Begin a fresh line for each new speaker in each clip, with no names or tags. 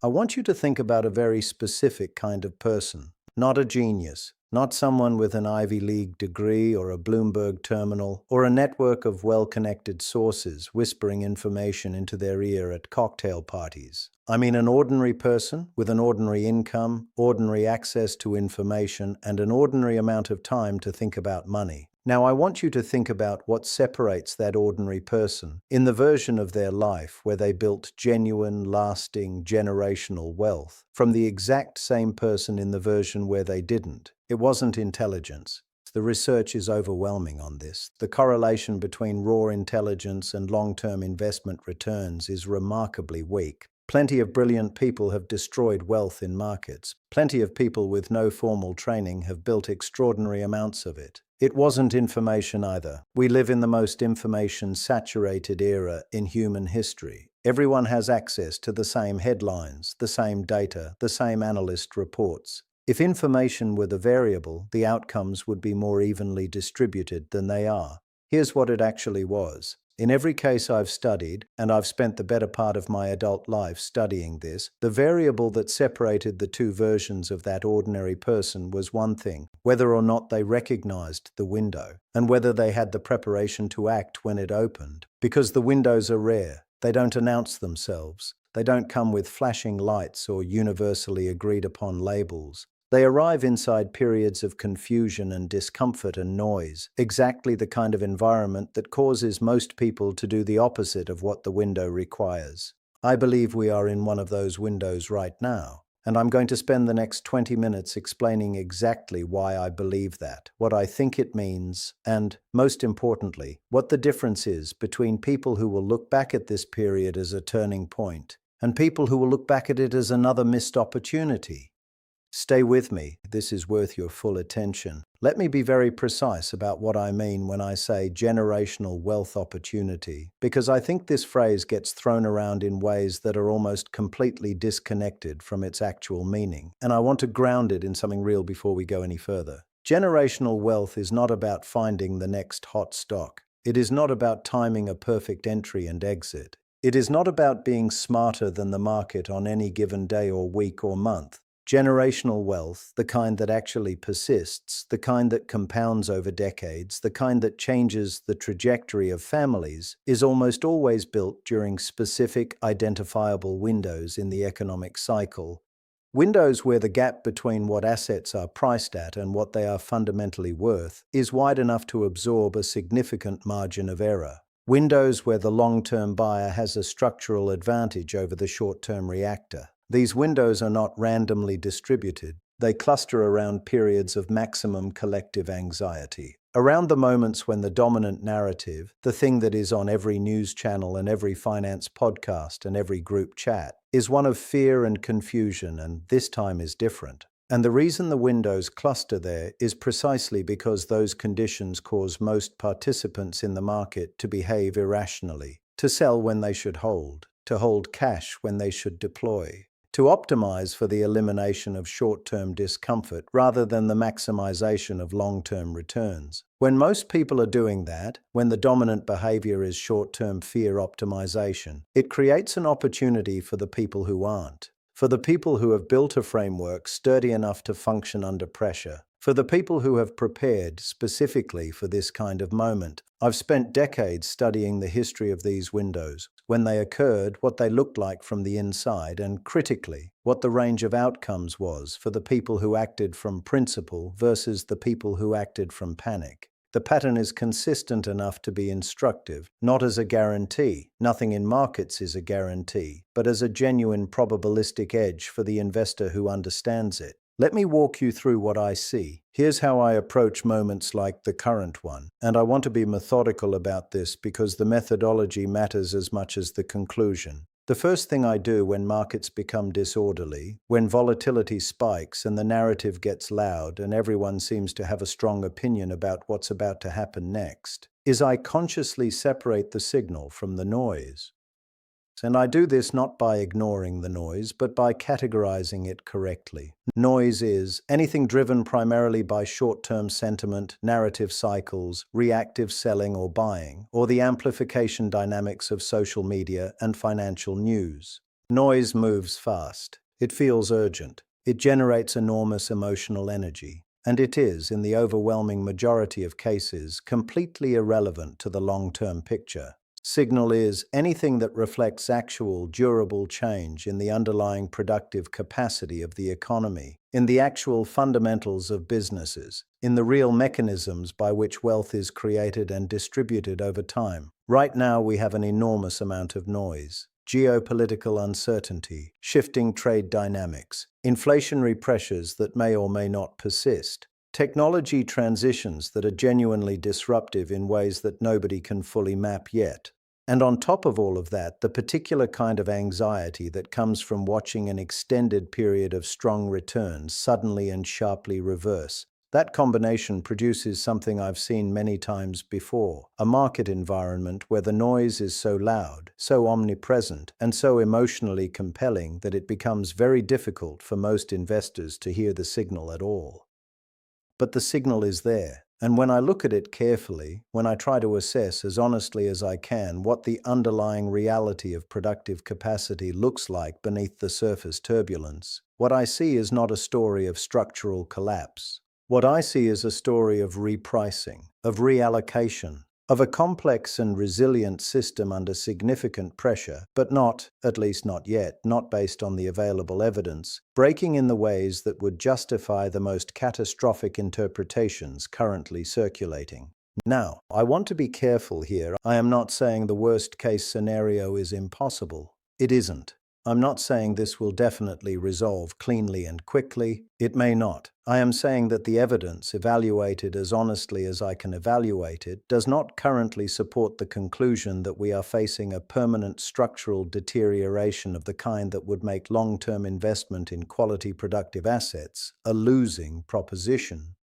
I want you to think about a very specific kind of person, not a genius, not someone with an Ivy League degree or a Bloomberg terminal or a network of well-connected sources whispering information into their ear at cocktail parties. I mean an ordinary person with an ordinary income, ordinary access to information, and an ordinary amount of time to think about money. Now, I want you to think about what separates that ordinary person in the version of their life where they built genuine, lasting, generational wealth from the exact same person in the version where they didn't. It wasn't intelligence. The research is overwhelming on this. The correlation between raw intelligence and long-term investment returns is remarkably weak. Plenty of brilliant people have destroyed wealth in markets. Plenty of people with no formal training have built extraordinary amounts of it. It wasn't information either. We live in the most information-saturated era in human history. Everyone has access to the same headlines, the same data, the same analyst reports. If information were the variable, the outcomes would be more evenly distributed than they are. Here's what it actually was. In every case I've studied, and I've spent the better part of my adult life studying this, the variable that separated the two versions of that ordinary person was one thing: whether or not they recognized the window, and whether they had the preparation to act when it opened. Because the windows are rare. They don't announce themselves. They don't come with flashing lights or universally agreed upon labels. They arrive inside periods of confusion and discomfort and noise, exactly the kind of environment that causes most people to do the opposite of what the window requires. I believe we are in one of those windows right now, and I'm going to spend the next 20 minutes explaining exactly why I believe that, what I think it means, and, most importantly, what the difference is between people who will look back at this period as a turning point and people who will look back at it as another missed opportunity. Stay with me, this is worth your full attention. Let me be very precise about what I mean when I say generational wealth opportunity, because I think this phrase gets thrown around in ways that are almost completely disconnected from its actual meaning, and I want to ground it in something real before we go any further. Generational wealth is not about finding the next hot stock. It is not about timing a perfect entry and exit. It is not about being smarter than the market on any given day or week or month. Generational wealth, the kind that actually persists, the kind that compounds over decades, the kind that changes the trajectory of families, is almost always built during specific, identifiable windows in the economic cycle. Windows where the gap between what assets are priced at and what they are fundamentally worth is wide enough to absorb a significant margin of error. Windows where the long-term buyer has a structural advantage over the short-term reactor. These windows are not randomly distributed. They cluster around periods of maximum collective anxiety. Around the moments when the dominant narrative, the thing that is on every news channel and every finance podcast and every group chat, is one of fear and confusion, and this time is different. And the reason the windows cluster there is precisely because those conditions cause most participants in the market to behave irrationally, to sell when they should hold, to hold cash when they should deploy, to optimize for the elimination of short-term discomfort rather than the maximization of long-term returns. When most people are doing that, when the dominant behavior is short-term fear optimization, it creates an opportunity for the people who aren't, for the people who have built a framework sturdy enough to function under pressure, for the people who have prepared specifically for this kind of moment. I've spent decades studying the history of these windows, when they occurred, what they looked like from the inside, and critically, what the range of outcomes was for the people who acted from principle versus the people who acted from panic. The pattern is consistent enough to be instructive, not as a guarantee. Nothing in markets is a guarantee, but as a genuine probabilistic edge for the investor who understands it. Let me walk you through what I see. Here's how I approach moments like the current one, and I want to be methodical about this because the methodology matters as much as the conclusion. The first thing I do when markets become disorderly, when volatility spikes and the narrative gets loud and everyone seems to have a strong opinion about what's about to happen next, is I consciously separate the signal from the noise. And I do this not by ignoring the noise, but by categorizing it correctly. Noise is anything driven primarily by short-term sentiment, narrative cycles, reactive selling or buying, or the amplification dynamics of social media and financial news. Noise moves fast. It feels urgent. It generates enormous emotional energy. And it is, in the overwhelming majority of cases, completely irrelevant to the long-term picture. Signal is anything that reflects actual, durable change in the underlying productive capacity of the economy, in the actual fundamentals of businesses, in the real mechanisms by which wealth is created and distributed over time. Right now, we have an enormous amount of noise. Geopolitical uncertainty, shifting trade dynamics, inflationary pressures that may or may not persist, technology transitions that are genuinely disruptive in ways that nobody can fully map yet. And on top of all of that, the particular kind of anxiety that comes from watching an extended period of strong returns suddenly and sharply reverse. That combination produces something I've seen many times before, a market environment where the noise is so loud, so omnipresent, and so emotionally compelling that it becomes very difficult for most investors to hear the signal at all. But the signal is there, and when I look at it carefully, when I try to assess as honestly as I can what the underlying reality of productive capacity looks like beneath the surface turbulence, what I see is not a story of structural collapse. What I see is a story of repricing, of reallocation, of a complex and resilient system under significant pressure, but not, at least not yet, not based on the available evidence, breaking in the ways that would justify the most catastrophic interpretations currently circulating. Now, I want to be careful here. I am not saying the worst-case scenario is impossible. It isn't. I'm not saying this will definitely resolve cleanly and quickly. It may not. I am saying that the evidence, evaluated as honestly as I can evaluate it, does not currently support the conclusion that we are facing a permanent structural deterioration of the kind that would make long-term investment in quality productive assets a losing proposition.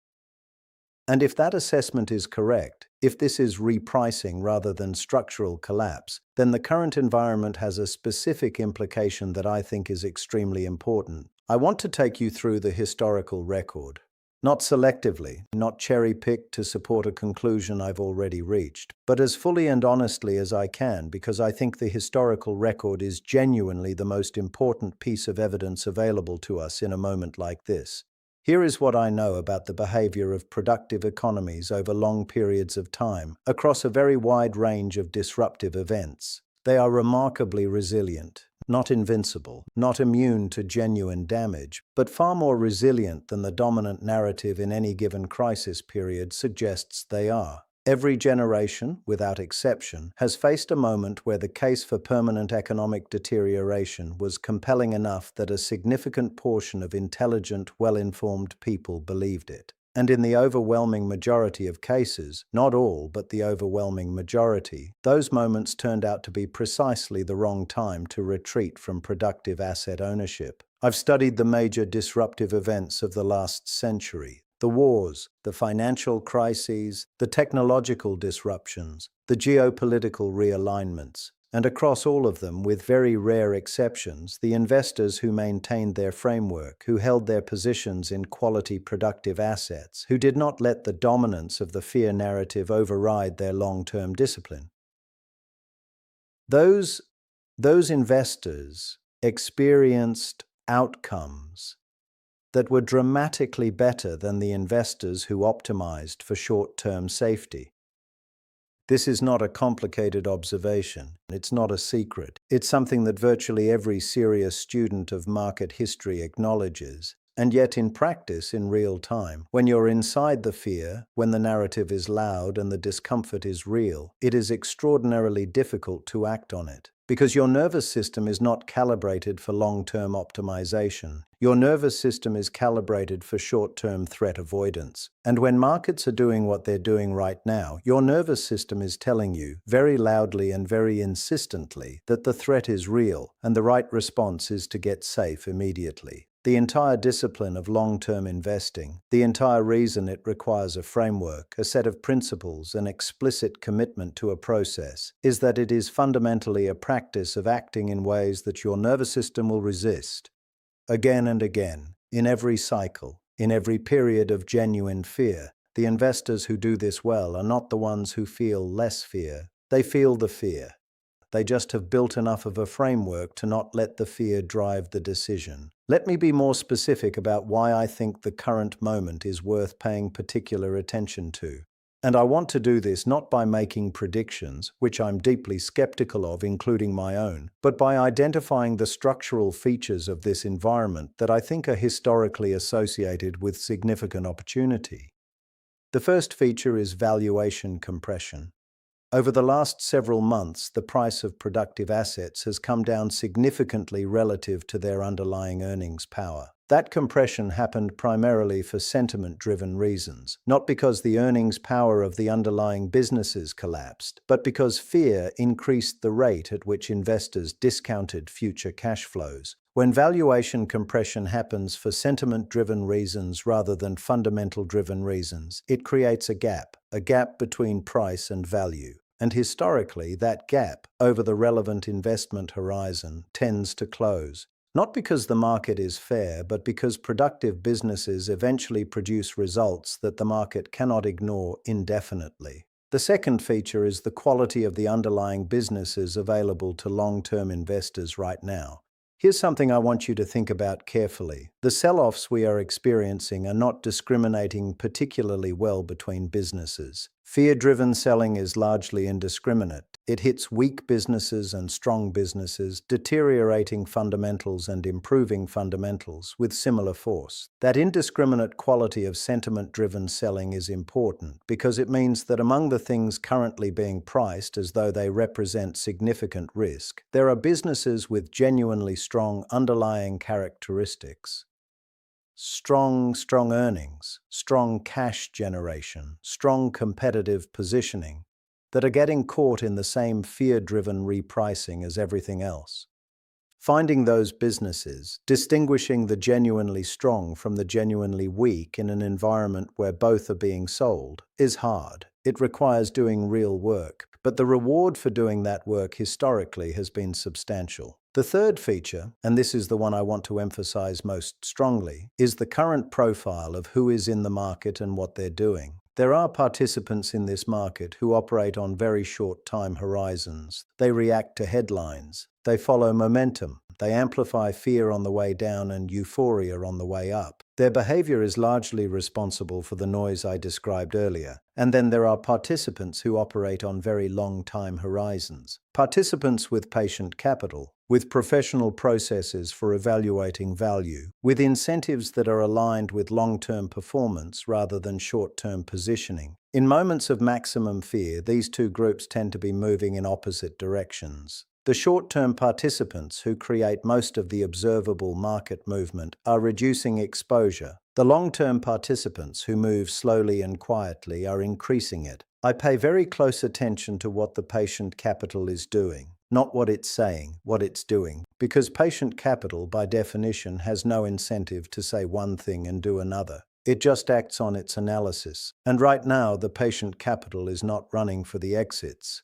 And if that assessment is correct, if this is repricing rather than structural collapse, then the current environment has a specific implication that I think is extremely important. I want to take you through the historical record. Not selectively, not cherry-picked to support a conclusion I've already reached, but as fully and honestly as I can, because I think the historical record is genuinely the most important piece of evidence available to us in a moment like this. Here is what I know about the behavior of productive economies over long periods of time, across a very wide range of disruptive events. They are remarkably resilient, not invincible, not immune to genuine damage, but far more resilient than the dominant narrative in any given crisis period suggests they are. Every generation, without exception, has faced a moment where the case for permanent economic deterioration was compelling enough that a significant portion of intelligent, well-informed people believed it. And in the overwhelming majority of cases, not all, but the overwhelming majority, those moments turned out to be precisely the wrong time to retreat from productive asset ownership. I've studied the major disruptive events of the last century. The wars, the financial crises, the technological disruptions, the geopolitical realignments, and across all of them, with very rare exceptions, the investors who maintained their framework, who held their positions in quality productive assets, who did not let the dominance of the fear narrative override their long-term discipline. Those investors experienced outcomes that were dramatically better than the investors who optimized for short-term safety. This is not a complicated observation. It's not a secret. It's something that virtually every serious student of market history acknowledges. And yet in practice, in real time, when you're inside the fear, when the narrative is loud and the discomfort is real, it is extraordinarily difficult to act on it. Because your nervous system is not calibrated for long-term optimization. Your nervous system is calibrated for short-term threat avoidance. And when markets are doing what they're doing right now, your nervous system is telling you, very loudly and very insistently, that the threat is real, and the right response is to get safe immediately. The entire discipline of long-term investing, the entire reason it requires a framework, a set of principles, an explicit commitment to a process, is that it is fundamentally a practice of acting in ways that your nervous system will resist. Again and again, in every cycle, in every period of genuine fear, the investors who do this well are not the ones who feel less fear. They feel the fear. They just have built enough of a framework to not let the fear drive the decision. Let me be more specific about why I think the current moment is worth paying particular attention to. And I want to do this not by making predictions, which I'm deeply skeptical of, including my own, but by identifying the structural features of this environment that I think are historically associated with significant opportunity. The first feature is valuation compression. Over the last several months, the price of productive assets has come down significantly relative to their underlying earnings power. That compression happened primarily for sentiment-driven reasons, not because the earnings power of the underlying businesses collapsed, but because fear increased the rate at which investors discounted future cash flows. When valuation compression happens for sentiment-driven reasons rather than fundamental-driven reasons, it creates a gap between price and value. And historically, that gap over the relevant investment horizon tends to close. Not because the market is fair, but because productive businesses eventually produce results that the market cannot ignore indefinitely. The second feature is the quality of the underlying businesses available to long-term investors right now. Here's something I want you to think about carefully. The sell-offs we are experiencing are not discriminating particularly well between businesses. Fear-driven selling is largely indiscriminate. It hits weak businesses and strong businesses, deteriorating fundamentals and improving fundamentals with similar force. That indiscriminate quality of sentiment-driven selling is important because it means that among the things currently being priced as though they represent significant risk, there are businesses with genuinely strong underlying characteristics. Strong earnings, strong cash generation, strong competitive positioning that are getting caught in the same fear-driven repricing as everything else. Finding those businesses, distinguishing the genuinely strong from the genuinely weak in an environment where both are being sold, is hard. It requires doing real work, but the reward for doing that work historically has been substantial. The third feature, and this is the one I want to emphasize most strongly, is the current profile of who is in the market and what they're doing. There are participants in this market who operate on very short time horizons. They react to headlines. They follow momentum. They amplify fear on the way down and euphoria on the way up. Their behavior is largely responsible for the noise I described earlier. And then there are participants who operate on very long time horizons. Participants with patient capital, with professional processes for evaluating value, with incentives that are aligned with long-term performance rather than short-term positioning. In moments of maximum fear, these two groups tend to be moving in opposite directions. The short-term participants who create most of the observable market movement are reducing exposure. The long-term participants who move slowly and quietly are increasing it. I pay very close attention to what the patient capital is doing, not what it's saying, what it's doing, because patient capital, by definition, has no incentive to say one thing and do another. It just acts on its analysis. And right now, the patient capital is not running for the exits.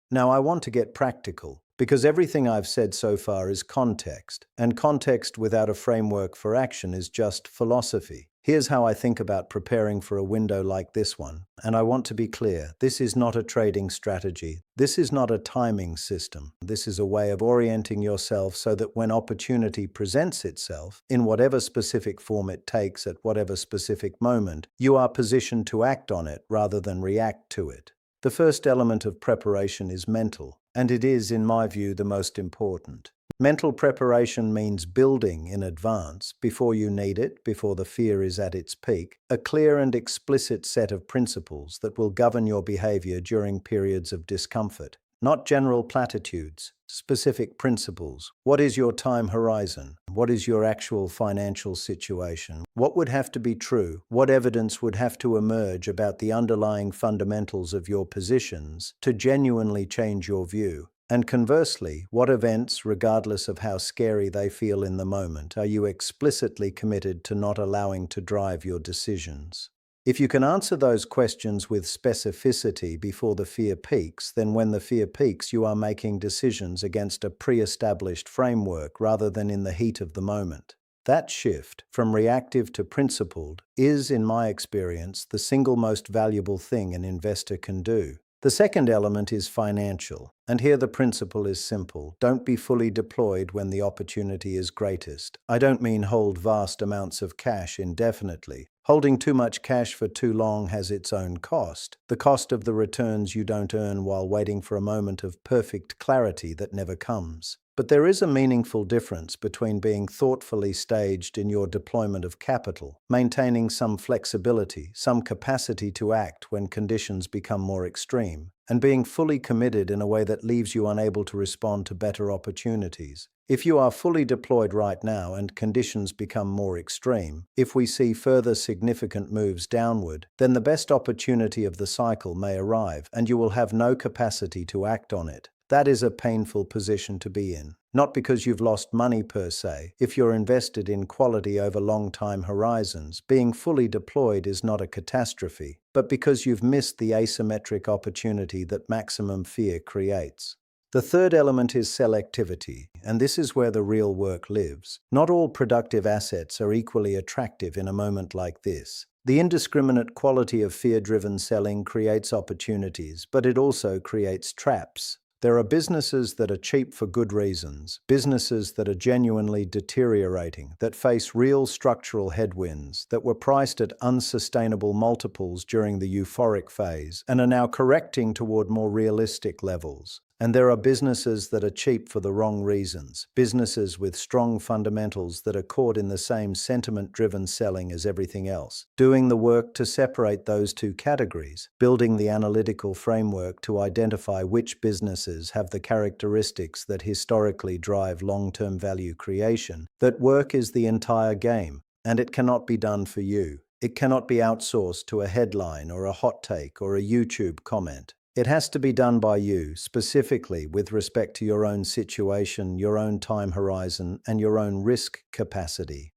Now, I want to get practical, because everything I've said so far is context, and context without a framework for action is just philosophy. Here's how I think about preparing for a window like this one, and I want to be clear, this is not a trading strategy. This is not a timing system. This is a way of orienting yourself so that when opportunity presents itself, in whatever specific form it takes at whatever specific moment, you are positioned to act on it rather than react to it. The first element of preparation is mental, and it is, in my view, the most important. Mental preparation means building in advance, before you need it, before the fear is at its peak, a clear and explicit set of principles that will govern your behavior during periods of discomfort. Not general platitudes, specific principles. What is your time horizon? What is your actual financial situation? What would have to be true? What evidence would have to emerge about the underlying fundamentals of your positions to genuinely change your view? And conversely, what events, regardless of how scary they feel in the moment, are you explicitly committed to not allowing to drive your decisions? If you can answer those questions with specificity before the fear peaks, then when the fear peaks, you are making decisions against a pre-established framework rather than in the heat of the moment. That shift, from reactive to principled, is, in my experience, the single most valuable thing an investor can do. The second element is financial, and here the principle is simple. Don't be fully deployed when the opportunity is greatest. I don't mean hold vast amounts of cash indefinitely. Holding too much cash for too long has its own cost. The cost of the returns you don't earn while waiting for a moment of perfect clarity that never comes. But there is a meaningful difference between being thoughtfully staged in your deployment of capital, maintaining some flexibility, some capacity to act when conditions become more extreme, and being fully committed in a way that leaves you unable to respond to better opportunities. If you are fully deployed right now and conditions become more extreme, if we see further significant moves downward, then the best opportunity of the cycle may arrive and you will have no capacity to act on it. That is a painful position to be in. Not because you've lost money per se. If you're invested in quality over long time horizons, being fully deployed is not a catastrophe, but because you've missed the asymmetric opportunity that maximum fear creates. The third element is selectivity, and this is where the real work lives. Not all productive assets are equally attractive in a moment like this. The indiscriminate quality of fear-driven selling creates opportunities, but it also creates traps. There are businesses that are cheap for good reasons, businesses that are genuinely deteriorating, that face real structural headwinds, that were priced at unsustainable multiples during the euphoric phase and are now correcting toward more realistic levels. And there are businesses that are cheap for the wrong reasons, businesses with strong fundamentals that are caught in the same sentiment-driven selling as everything else. Doing the work to separate those two categories, building the analytical framework to identify which businesses have the characteristics that historically drive long-term value creation. That work is the entire game, and it cannot be done for you. It cannot be outsourced to a headline or a hot take or a YouTube comment. It has to be done by you, specifically with respect to your own situation, your own time horizon, and your own risk capacity.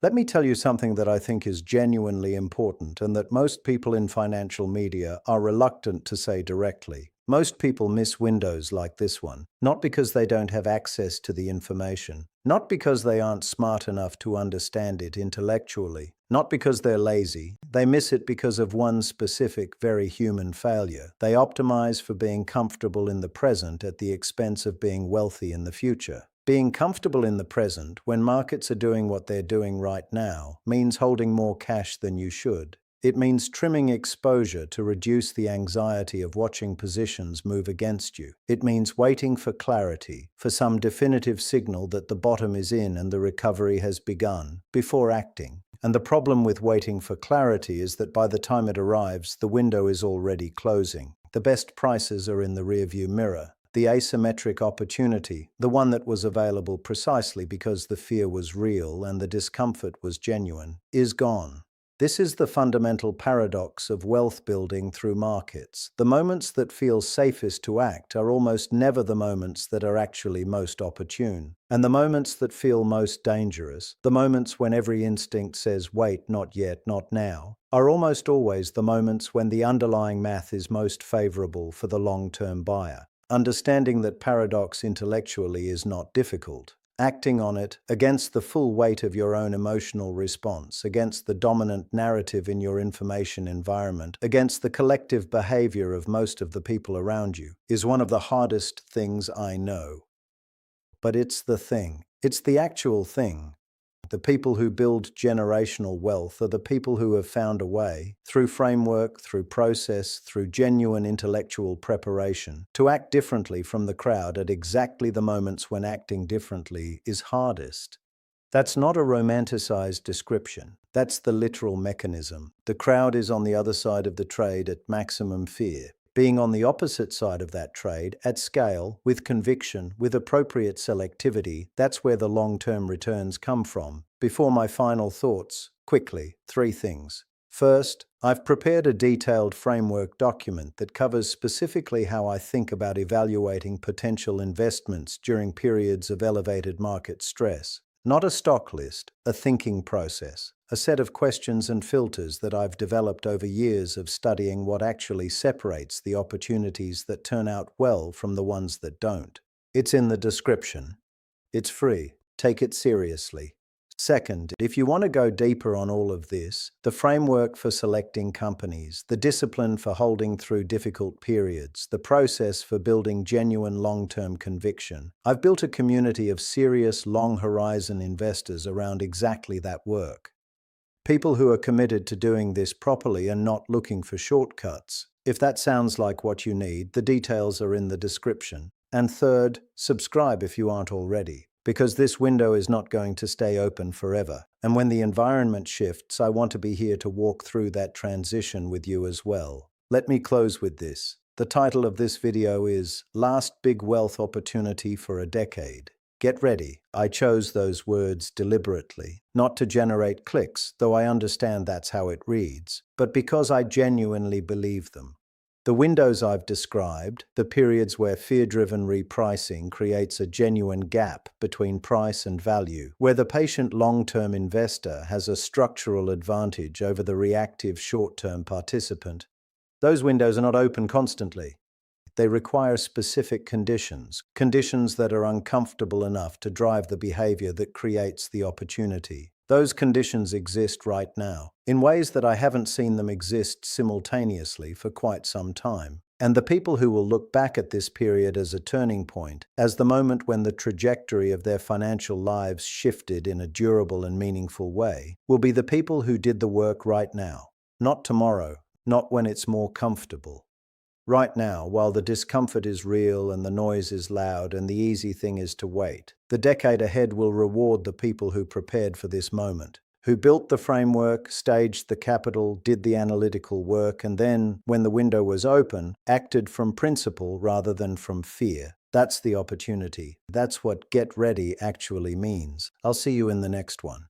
Let me tell you something that I think is genuinely important and that most people in financial media are reluctant to say directly. Most people miss windows like this one, not because they don't have access to the information, not because they aren't smart enough to understand it intellectually, not because they're lazy. They miss it because of one specific, very human failure. They optimize for being comfortable in the present at the expense of being wealthy in the future. Being comfortable in the present, when markets are doing what they're doing right now, means holding more cash than you should. It means trimming exposure to reduce the anxiety of watching positions move against you. It means waiting for clarity, for some definitive signal that the bottom is in and the recovery has begun, before acting. And the problem with waiting for clarity is that by the time it arrives, the window is already closing. The best prices are in the rearview mirror. The asymmetric opportunity, the one that was available precisely because the fear was real and the discomfort was genuine, is gone. This is the fundamental paradox of wealth building through markets. The moments that feel safest to act are almost never the moments that are actually most opportune. And the moments that feel most dangerous, the moments when every instinct says, wait, not yet, not now, are almost always the moments when the underlying math is most favorable for the long-term buyer. Understanding that paradox intellectually is not difficult. Acting on it, against the full weight of your own emotional response, against the dominant narrative in your information environment, against the collective behavior of most of the people around you, is one of the hardest things I know. But it's the thing. It's the actual thing. The people who build generational wealth are the people who have found a way, through framework, through process, through genuine intellectual preparation, to act differently from the crowd at exactly the moments when acting differently is hardest. That's not a romanticized description. That's the literal mechanism. The crowd is on the other side of the trade at maximum fear. Being on the opposite side of that trade, at scale, with conviction, with appropriate selectivity, that's where the long-term returns come from. Before my final thoughts, quickly, 3 things. First, I've prepared a detailed framework document that covers specifically how I think about evaluating potential investments during periods of elevated market stress. Not a stock list, a thinking process, a set of questions and filters that I've developed over years of studying what actually separates the opportunities that turn out well from the ones that don't. It's in the description. It's free. Take it seriously. Second, if you want to go deeper on all of this, the framework for selecting companies, the discipline for holding through difficult periods, the process for building genuine long-term conviction, I've built a community of serious long-horizon investors around exactly that work. People who are committed to doing this properly and not looking for shortcuts. If that sounds like what you need, the details are in the description. And third, subscribe if you aren't already, because this window is not going to stay open forever. And when the environment shifts, I want to be here to walk through that transition with you as well. Let me close with this. The title of this video is Last Big Wealth Opportunity for a Decade. Get ready. I chose those words deliberately, not to generate clicks, though I understand that's how it reads, but because I genuinely believe them. The windows I've described, the periods where fear-driven repricing creates a genuine gap between price and value, where the patient long-term investor has a structural advantage over the reactive short-term participant, those windows are not open constantly. They require specific conditions that are uncomfortable enough to drive the behavior that creates the opportunity. Those conditions exist right now, in ways that I haven't seen them exist simultaneously for quite some time. And the people who will look back at this period as a turning point, as the moment when the trajectory of their financial lives shifted in a durable and meaningful way, will be the people who did the work right now, not tomorrow, not when it's more comfortable. Right now, while the discomfort is real and the noise is loud and the easy thing is to wait, the decade ahead will reward the people who prepared for this moment, who built the framework, staged the capital, did the analytical work, and then, when the window was open, acted from principle rather than from fear. That's the opportunity. That's what get ready actually means. I'll see you in the next one.